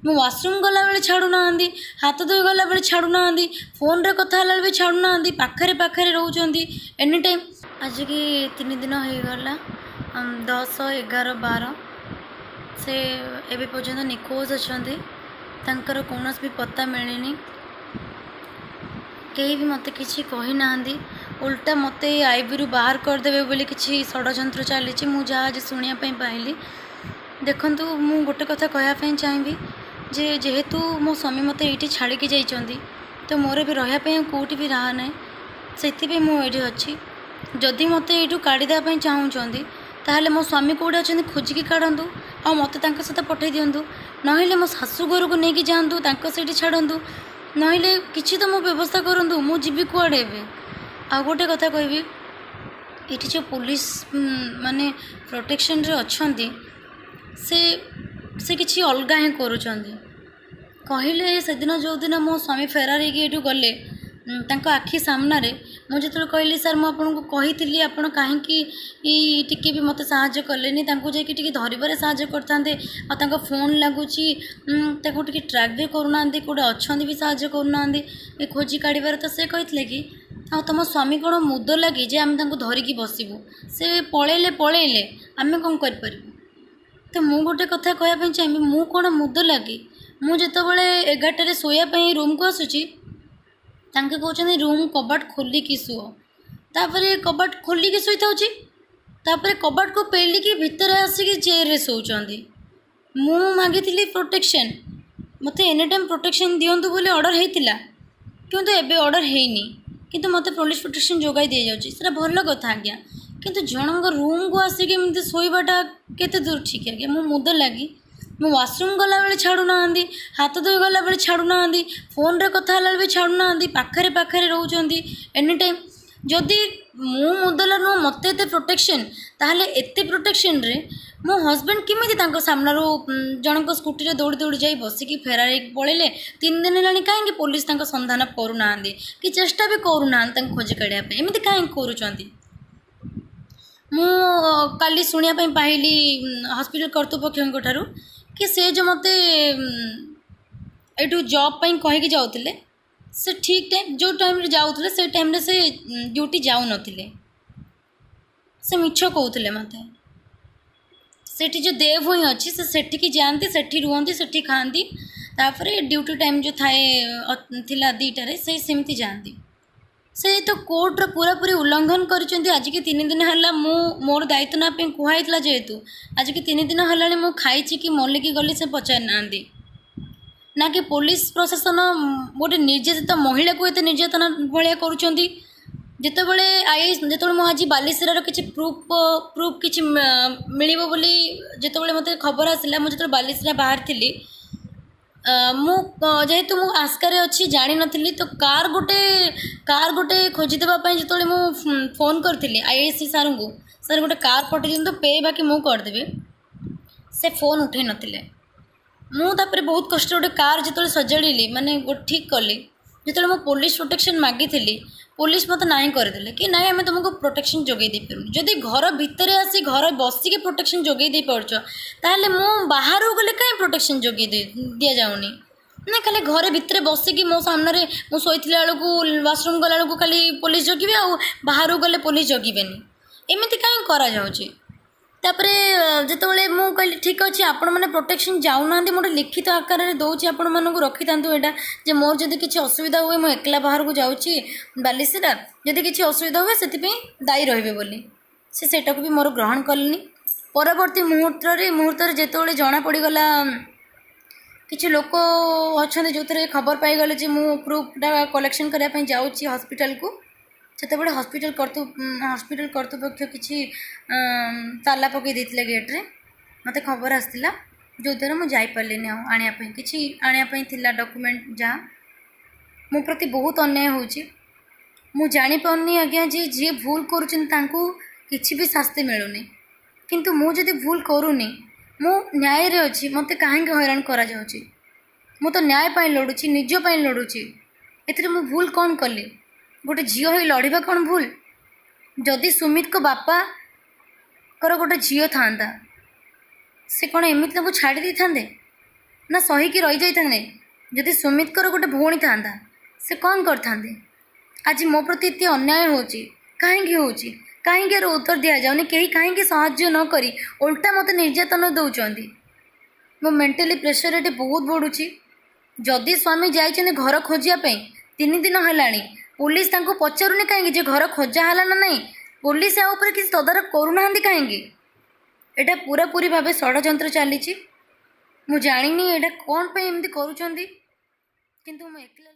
ମୁଁ ୱାସରୁମ୍ ଗଲାବେଳେ ଛାଡ଼ୁନାହାନ୍ତି, ହାତ ଧୋଇ ଗଲାବେଳେ ଛାଡ଼ୁନାହାନ୍ତି, ଫୋନ୍ରେ କଥା ହେଲାବେଳେ ବି ଛାଡ଼ୁନାହାନ୍ତି, ପାଖରେ ପାଖରେ ରହୁଛନ୍ତି ଏନି ଟାଇମ୍। ଆଜିକି 3 ଦିନ ହେଇଗଲା, 10, 11, 12 ସେ ଏବେ ପର୍ଯ୍ୟନ୍ତ ନିଖୋଜ ଅଛନ୍ତି। ତାଙ୍କର କୌଣସି ବି ପତ୍ତା ମିଳିନି। କେହି ବି ମୋତେ କିଛି କହିନାହାନ୍ତି, ଓଲଟା ମୋତେ ଆଇବିରୁ ବାହାର କରିଦେବେ ବୋଲି କିଛି ଷଡ଼ଯନ୍ତ୍ର ଚାଲିଛି। ମୁଁ ଯାହା ଆଜି ଶୁଣିବା ପାଇଁ ପାଇଲି। ଦେଖନ୍ତୁ, ମୁଁ ଗୋଟେ କଥା କହିବା ପାଇଁ ଚାହିଁବି ଯେ ଯେହେତୁ ମୋ ସ୍ୱାମୀ ମୋତେ ଏଇଠି ଛାଡ଼ିକି ଯାଇଛନ୍ତି, ତ ମୋର ବି ରହିବା ପାଇଁ କେଉଁଠି ବି ରାହା ନାହିଁ। ସେଥିପାଇଁ ମୁଁ ଏଇଠି ଅଛି। ଯଦି ମୋତେ ଏଇଠୁ କାଢ଼ିଦେବା ପାଇଁ ଚାହୁଁଛନ୍ତି, ତାହେଲେ ମୋ ସ୍ୱାମୀ କେଉଁଠି ଅଛନ୍ତି ଖୋଜିକି କାଢ଼ନ୍ତୁ, ଆଉ ମୋତେ ତାଙ୍କ ସହିତ ପଠାଇ ଦିଅନ୍ତୁ। ନହେଲେ ମୋ ଶାଶୁ ଘରକୁ ନେଇକି ଯାଆନ୍ତୁ, ତାଙ୍କ ସେଇଠି ଛାଡ଼ନ୍ତୁ। ନହେଲେ କିଛି ତ ମୋ ବ୍ୟବସ୍ଥା କରନ୍ତୁ। ମୁଁ ଯିବି କୁଆଡ଼େ ଏବେ? ଆଉ ଗୋଟେ କଥା କହିବି, ଏଠି ଯେଉଁ ପୋଲିସ ମାନେ ପ୍ରୋଟେକ୍ସନ୍ରେ ଅଛନ୍ତି, ସେ କିଛି ଅଲଗା ହିଁ କରୁଛନ୍ତି। କହିଲେ ସେଦିନ ଯେଉଁଦିନ ମୋ ସ୍ୱାମୀ ଫେରାର ହେଇକି ଏଇଠୁ ଗଲେ, ତାଙ୍କ ଆଖି ସାମ୍ନାରେ ମୁଁ ଯେତେବେଳେ କହିଲି, ସାର୍ ମୁଁ ଆପଣଙ୍କୁ କହିଥିଲି, ଆପଣ କାହିଁକି ଟିକେ ବି ମୋତେ ସାହାଯ୍ୟ କଲେନି? ତାଙ୍କୁ ଯାଇକି ଟିକେ ଧରିବାରେ ସାହାଯ୍ୟ କରିଥାନ୍ତେ। ଆଉ ତାଙ୍କ ଫୋନ୍ ଲାଗୁଛି, ତାକୁ ଟିକେ ଟ୍ରାକ୍ ବି କରୁନାହାନ୍ତି, କେଉଁଠି ଅଛନ୍ତି ବି ସାହାଯ୍ୟ କରୁନାହାନ୍ତି ଏ ଖୋଜି କାଢ଼ିବାରେ। ତ ସେ କହିଥିଲେ କି, ଆଉ ତୁମ ସ୍ୱାମୀ କ'ଣ ମୁଦ ଲାଗି ଯେ ଆମେ ତାଙ୍କୁ ଧରିକି ବସିବୁ? ସେ ପଳେଇଲେ ଆମେ କ'ଣ କରିପାରିବୁ? ତ ମୁଁ ଗୋଟେ କଥା କହିବା ପାଇଁ ଚାହିଁବି, ମୁଁ କ'ଣ ମୁଦ ଲାଗି? ମୁଁ ଯେତେବେଳେ 11ଟାରେ ଶୋଇବା ପାଇଁ ରୁମ୍କୁ ଆସୁଛି, ତାଙ୍କେ କହୁଛନ୍ତି ରୁମ୍ କବାଟ ଖୋଲିକି ଶୁଅ। ତାପରେ କବାଟ ଖୋଲିକି ଶୋଇଥାଉଛି, ତାପରେ କବାଟକୁ ପେଲିକି ଭିତରେ ଆସିକି ଚେୟାରରେ ଶୋଉଛନ୍ତି। ମୁଁ ମାଗିଥିଲି ପ୍ରୋଟେକ୍ସନ୍, ମୋତେ ଏନି ଟାଇମ୍ ପ୍ରୋଟେକ୍ସନ୍ ଦିଅନ୍ତୁ ବୋଲି ଅର୍ଡ଼ର ହେଇଥିଲା, କିନ୍ତୁ ଏବେ ଅର୍ଡ଼ର ହେଇନି। କିନ୍ତୁ ମୋତେ ପୋଲିସ ପ୍ରୋଟେକ୍ସନ୍ ଯୋଗାଇ ଦିଆଯାଉଛି, ସେଇଟା ଭଲ କଥା ଆଜ୍ଞା। କିନ୍ତୁ ଜଣଙ୍କ ରୁମ୍କୁ ଆସିକି ଏମିତି ଶୋଇବାଟା କେତେ ଦୂର ଠିକ୍ ଆଜ୍ଞା? ମୁଁ ମୁଦ ଲାଗି ମୁଁ ୱାସରୁମ୍ ଗଲାବେଳେ ଛାଡ଼ୁନାହାନ୍ତି, ହାତ ଧୋଇ ଗଲାବେଳେ ଛାଡ଼ୁନାହାନ୍ତି, ଫୋନ୍ରେ କଥା ହେଲାବେଳେ ବି ଛାଡ଼ୁନାହାନ୍ତି, ପାଖରେ ପାଖରେ ରହୁଛନ୍ତି ଏନି ଟାଇମ୍। ଯଦି ମୁଁ ମୁଦଲା ନୁହଁ, ମୋତେ ଏତେ ପ୍ରୋଟେକ୍ସନ୍, ତାହେଲେ ଏତେ ପ୍ରୋଟେକ୍ସନ୍ରେ ମୋ ହଜବେଣ୍ଡ କେମିତି ତାଙ୍କ ସାମ୍ନାରୁ ଜଣଙ୍କ ସ୍କୁଟିରେ ଦୌଡ଼ି ଦୌଡ଼ି ଯାଇ ବସିକି ଫେରାର ହେଇକି ପଳେଇଲେ? 3 ଦିନ ହେଲାଣି କାହିଁକି ପୋଲିସ ତାଙ୍କ ସନ୍ଧାନ କରୁନାହାନ୍ତି, କି ଚେଷ୍ଟା ବି କରୁନାହାନ୍ତି ତାଙ୍କୁ ଖୋଜି କାଢ଼ିବା ପାଇଁ? ଏମିତି କାହିଁକି କରୁଛନ୍ତି? ମୁଁ କାଲି ଶୁଣିବା ପାଇଁ ପାଇଲି ହସ୍ପିଟାଲ କର୍ତ୍ତୃପକ୍ଷଙ୍କ ଠାରୁ କି ସେ ଯେଉଁ ମୋତେ ଏଇଠୁ ଜବ୍ ପାଇଁ କହିକି ଯାଉଥିଲେ, ସେ ଠିକ୍ ଯେଉଁ ଟାଇମ୍ରେ ଯାଉଥିଲେ ସେ ଟାଇମ୍ରେ ସେ ଡ୍ୟୁଟି ଯାଉନଥିଲେ। ସେ ମିଛ କହୁଥିଲେ ମୋତେ। ସେଠି ଯେଉଁ ଦେବଭୂଇଁ ଅଛି, ସେ ସେଠିକି ଯାଆନ୍ତି, ସେଠି ରୁହନ୍ତି, ସେଠି ଖାଆନ୍ତି, ତାପରେ ଡ୍ୟୁଟି ଟାଇମ୍ ଯେଉଁ ଥାଏ ଥିଲା 2ଟାରେ, ସେମିତି ଯାଆନ୍ତି। ସେ ତ କୋର୍ଟର ପୁରାପୁରି ଉଲ୍ଲଂଘନ କରିଛନ୍ତି। ଆଜିକି 3 ଦିନ ହେଲା, ମୁଁ ମୋର ଦାୟିତ୍ୱ ନେବା ପାଇଁ କୁହାହେଇଥିଲା, ଯେହେତୁ ଆଜିକି 3 ଦିନ ହେଲାଣି ମୁଁ ଖାଇଛି କି ମଲିକି ଗଲି ସେ ପଚାରି ନାହାନ୍ତି। ନା କି ପୋଲିସ ପ୍ରଶାସନ ଗୋଟେ ନିର୍ଯାତିତ ମହିଳାକୁ ଏତେ ନିର୍ଯାତନା ଭଳିଆ କରୁଛନ୍ତି। ଯେତେବେଳେ ମୁଁ ଆଜି ବାଲେଶ୍ୱରର କିଛି ପ୍ରୁଫ୍ କିଛି ମିଳିବ ବୋଲି ଯେତେବେଳେ ମୋତେ ଖବର ଆସିଲା, ମୁଁ ଯେତେବେଳେ ବାଲେଶ୍ୱର ବାହାରିଥିଲି, ମୁଁ ଯେହେତୁ ମୁଁ ଆସ୍କାରେ ଅଛି ଜାଣିନଥିଲି, ତ କାର୍ ଗୋଟେ ଖୋଜିଦେବା ପାଇଁ ଯେତେବେଳେ ମୁଁ ଫୋନ୍ କରିଥିଲି IAC ସାର୍ଙ୍କୁ, ସାର୍ ଗୋଟେ କାର୍ ପଠାଇ ଦିଅନ୍ତୁ, ପେ ବାକି ମୁଁ କରିଦେବି, ସେ ଫୋନ୍ ଉଠାଇ ନଥିଲେ। ମୁଁ ତାପରେ ବହୁତ କଷ୍ଟ ଗୋଟେ କାର୍ ଯେତେବେଳେ ସଜାଡ଼ିଲି, ମାନେ ଠିକ୍ କଲି, ଯେତେବେଳେ ମୁଁ ପୋଲିସ ପ୍ରୋଟେକ୍ସନ୍ ମାଗିଥିଲି, ପୋଲିସ ମୋତେ ନାହିଁ କରିଦେଲେ କି ନାହିଁ, ଆମେ ତୁମକୁ ପ୍ରୋଟେକ୍ସନ୍ ଯୋଗାଇ ଦେଇପାରୁନି। ଯଦି ଘର ଭିତରେ ଆସି ଘର ବସିକି ପ୍ରୋଟେକ୍ସନ୍ ଯୋଗାଇ ଦେଇପାରୁଛ, ତାହେଲେ ମୁଁ ବାହାରକୁ ଗଲେ କାହିଁ ପ୍ରୋଟେକ୍ସନ୍ ଯୋଗାଇ ଦିଆଯାଉନି? ନା ଖାଲି ଘରେ ଭିତରେ ବସିକି ମୋ ସାମ୍ନାରେ ମୁଁ ଶୋଇଥିଲା ବେଳକୁ, ୱାସରୁମ୍ ଗଲାବେଳକୁ ଖାଲି ପୋଲିସ ଜଗିବେ, ଆଉ ବାହାରକୁ ଗଲେ ପୋଲିସ ଜଗିବେନି? ଏମିତି କାହିଁ କରାଯାଉଛି? ତାପରେ ଯେତେବେଳେ ମୁଁ କହିଲି ଠିକ୍ ଅଛି, ଆପଣମାନେ ପ୍ରୋଟେକ୍ସନ୍ ଯାଉନାହାନ୍ତି, ମୁଁ ଗୋଟେ ଲିଖିତ ଆକାରରେ ଦେଉଛି ଆପଣମାନଙ୍କୁ, ରଖିଥାନ୍ତୁ ଏଇଟା, ଯେ ମୋର ଯଦି କିଛି ଅସୁବିଧା ହୁଏ, ମୁଁ ଏକଲା ବାହାରକୁ ଯାଉଛି ବାଲେଶ୍ୱର, ଯଦି କିଛି ଅସୁବିଧା ହୁଏ ସେଥିପାଇଁ ଦାୟୀ ରହିବେ ବୋଲି। ସେଇଟାକୁ ବି ମୋର ଗ୍ରହଣ କଲେନି। ପରବର୍ତ୍ତୀ ମୁହୂର୍ତ୍ତରେ ଯେତେବେଳେ ଜଣାପଡ଼ିଗଲା, କିଛି ଲୋକ ଅଛନ୍ତି ଯେଉଁଥିରେ ଖବର ପାଇଗଲେ ଯେ ମୁଁ ପ୍ରୁଫ୍ଟା କଲେକ୍ସନ୍ କରିବା ପାଇଁ ଯାଉଛି ହସ୍ପିଟାଲକୁ, ସେତେବେଳେ ହସ୍ପିଟାଲ କର୍ତ୍ତୃପକ୍ଷ କିଛି ତାଲା ପକାଇ ଦେଇଥିଲେ ଗେଟ୍ରେ। ମୋତେ ଖବର ଆସିଥିଲା, ଯେଉଁଦ୍ୱାରା ମୁଁ ଯାଇପାରିଲିନି ଆଉ ଆଣିବା ପାଇଁ, କିଛି ଆଣିବା ପାଇଁ ଥିଲା ଡକୁମେଣ୍ଟ ଯାହା। ମୋ ପ୍ରତି ବହୁତ ଅନ୍ୟାୟ ହେଉଛି। ମୁଁ ଜାଣିପାରୁନି ଆଜ୍ଞା, ଯିଏ ଭୁଲ କରୁଛନ୍ତି ତାଙ୍କୁ କିଛି ବି ଶାସ୍ତି ମିଳୁନି, କିନ୍ତୁ ମୁଁ ଯଦି ଭୁଲ କରୁନି, ମୁଁ ନ୍ୟାୟରେ ଅଛି, ମୋତେ କାହିଁକି ହଇରାଣ କରାଯାଉଛି? ମୁଁ ତ ନ୍ୟାୟ ପାଇଁ ଲଢ଼ୁଛି, ନିଜ ପାଇଁ ଲଢ଼ୁଛି। ଏଥିରେ ମୁଁ ଭୁଲ କ'ଣ କଲି? ଗୋଟେ ଝିଅ ହୋଇ ଲଢ଼ିବା କ'ଣ ଭୁଲ? ଯଦି ସୁମିତଙ୍କ ବାପାଙ୍କର ଗୋଟେ ଝିଅ ଥାଆନ୍ତା, ସେ କ'ଣ ଏମିତି ତାଙ୍କୁ ଛାଡ଼ି ଦେଇଥାନ୍ତେ? ନା ସହିକି ରହିଯାଇଥାନ୍ତେ? ଯଦି ସୁମିତଙ୍କର ଗୋଟେ ଭଉଣୀ ଥାନ୍ତା ସେ କ'ଣ କରିଥାନ୍ତେ? ଆଜି ମୋ ପ୍ରତି ଏତେ ଅନ୍ୟାୟ ହେଉଛି କାହିଁକି ହେଉଛି? କାହିଁକି ଆର ଉତ୍ତର ଦିଆଯାଉନି? କେହି କାହିଁକି ସାହାଯ୍ୟ ନ କରି ଓଲଟା ମୋତେ ନିର୍ଯାତନା ଦେଉଛନ୍ତି? ମୋ ମେଣ୍ଟାଲି ପ୍ରେସର ଏଠି ବହୁତ ବଢ଼ୁଛି। ଯଦି ସ୍ୱାମୀ ଯାଇଛନ୍ତି ଘର ଖୋଜିବା ପାଇଁ 3 ଦିନ ହେଲାଣି, ପୋଲିସ ତାଙ୍କୁ ପଚାରୁନି କାହିଁକି ଯେ ଘର ଖୋଜା ହେଲା ନା ନାହିଁ? ପୋଲିସ ଆ ଉପରେ କିଛି ତଦାରଖ କରୁନାହାନ୍ତି କାହିଁକି? ଏଇଟା ପୁରାପୁରି ଭାବେ ଷଡ଼ଯନ୍ତ୍ର ଚାଲିଛି। ମୁଁ ଜାଣିନି ଏଇଟା କ'ଣ ପାଇଁ ଏମିତି କରୁଛନ୍ତି, କିନ୍ତୁ ମୁଁ ଏକଲା